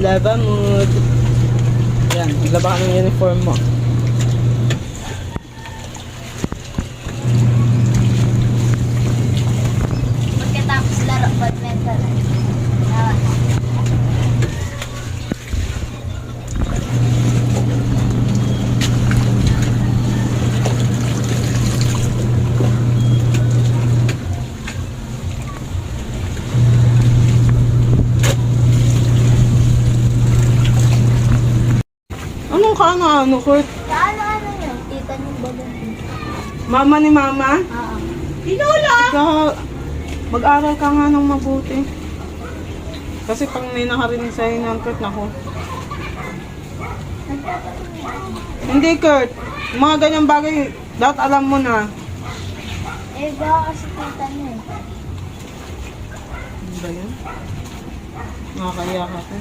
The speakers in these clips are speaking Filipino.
lava mood. Yan, maglaba ka ng uniform mo. Pagkatapos laro badminton. Anong kaano, Kurt? Ano yun? Tita niyo ba doon? Mama ni mama? Oo. Tinola! Mag-aral ka nga ng mabuti. Kasi pag may nakarinig sa'yo ng Kurt, naku. Hindi, Kurt. Yung mga ganyang bagay, dapat alam mo na. Eh, baka kasi tita niyo eh. Ano ba yun? Nakakaya ka to.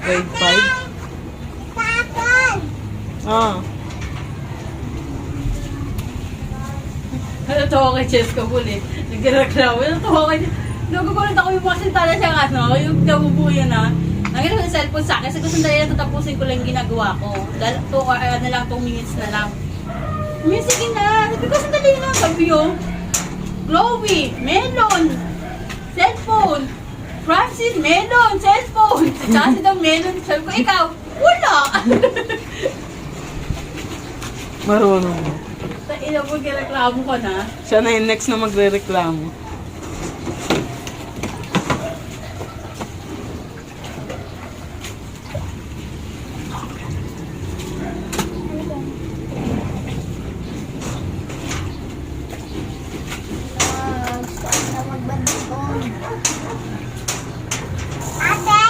Grade 5? Ah. Natawa kay Cheska Bulit. Nagreklamo. Natawa kay... Nagugulat ako yung mga sintala siyang ano, yung nabubuyo na. Nangyari ko yung cellphone sa akin. Kasi gusto nila tatapusin ko lang yung ginagawa ko. Dahil na lang 2 minutes na lang. Sige na. Sabi ko, sandali na. Sabi yung Chloe, melon, cellphone. Francis, melon, cellphone. Tsaka si daw melon. Sabi ko, ikaw, wala. Marunong mo. Sa ina mo, reklamo ko na. Siya na yung next na magre-reklamo. Gusto ko na magbandikon. Ate!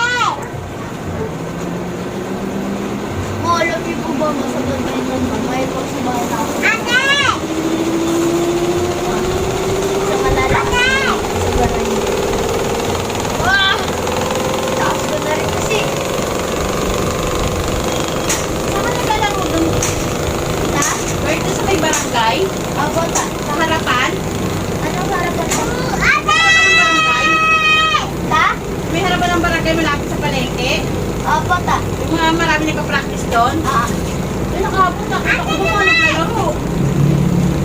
Alam niyo po ba mo sa badminton mo? May po sa bata. Ate! Sa malala. Ate! Sa barangay. Wow! Taas ko na rin kasi. Saan ka naglalaro doon? Ta? Where doon sa may barangay? Ako ta. Sa harapan? Anong harapan ta? Sa harapan ng barangay? Ta? May harapan ng barangay malapit sa palengke? Opo ta. Yung mga marami nagpa-practice doon? Ah. Ay, nakabot na. Kita ko mga naglalaro.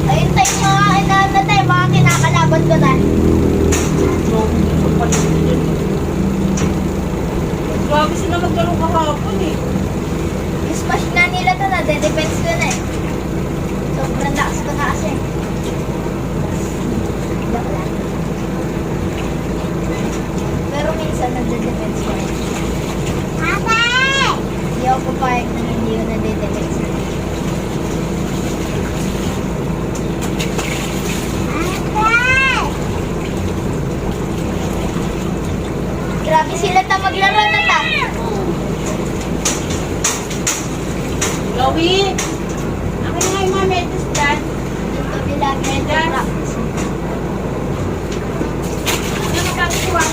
Ayun tayo mga inahan na tayo. Mga kinakalaban ko na. Grabe sila maglaro kahapon eh. Smash na nila to na. De-defense ko na eh. Sobrang lakas ko na kasi. Joke lang. Pero minsan nagde-defense ko. Ate! Hindi ako papayag na hindi ko nade-defense ko. Grabe sila ta maglaro na ta. Chloe! Akin na nga yung mga metas dyan. Yung kabila medal. Ano magkakasiwa?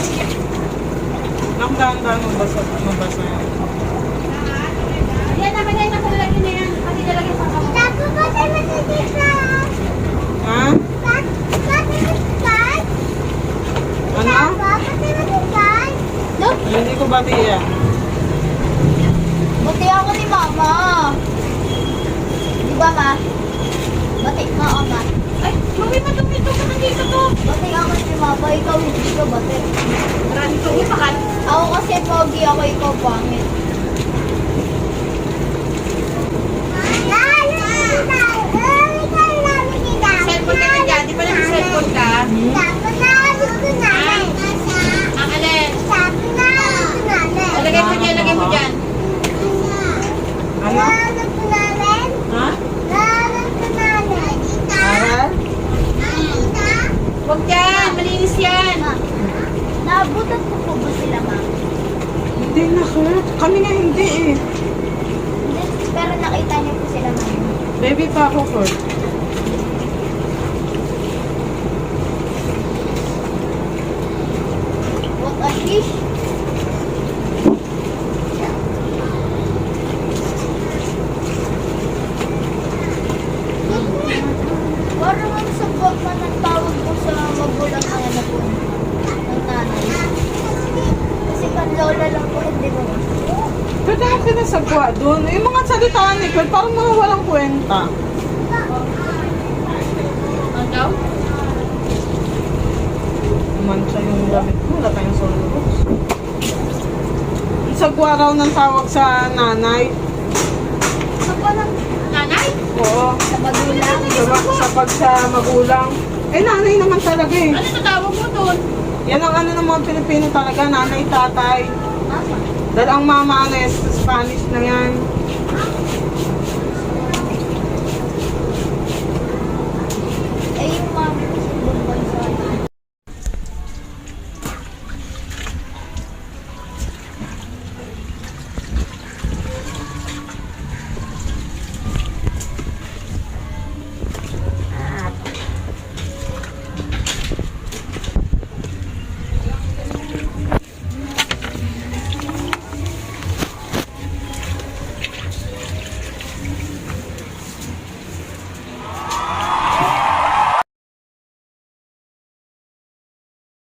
Nakandaan mabasa yan. Yan, naman yan. Nakalagay na yan. Kasi nalagay sa kamay. Tapo ba tayo matitisa? Ha? Ano? No? Hindi ko bati yan. Buti ako ni Mama. Di ba, Ma? Buti, ma. Ay, Chloe, matupito ka nandito to. Buti ako ni Mama. Ikaw hindi ka buti. Maraming Chloe, pakal. Ako kasi pogi ako, ikaw pangit. Cellphone ka na dyan. Di ba nag-cellphone ka? Ang alin? O, lagay mo dyan, lagay mo dyan. Ano? Ha? Aral? Huwag dyan, malinis yan. Ma, naabutan ko po ba sila, Ma? Hindi na, Kurt. Kami nga hindi eh. Hindi, pero nakita niyo po sila, Ma. Baby pa ako, Kurt. What a fish! Parang ang sabot man ang tawag ko sa magulang na po ng nanay. ginagawa doon. Yung mga salita ni Kurt, parang mga walang kwenta. Ang daw? Mancha yung damit mo, wala tayong sunroof. Isagwa raw ng tawag sa nanay. Sa walang Nanay? Oo. sa magulang. Sa pag sa magulang. Eh, nanay naman talaga eh. Ano tatawag mo doon? Yan ang ano ng mga Pilipino talaga, nanay, tatay. Tama. Dahil ang mama ano, Spanish na yan.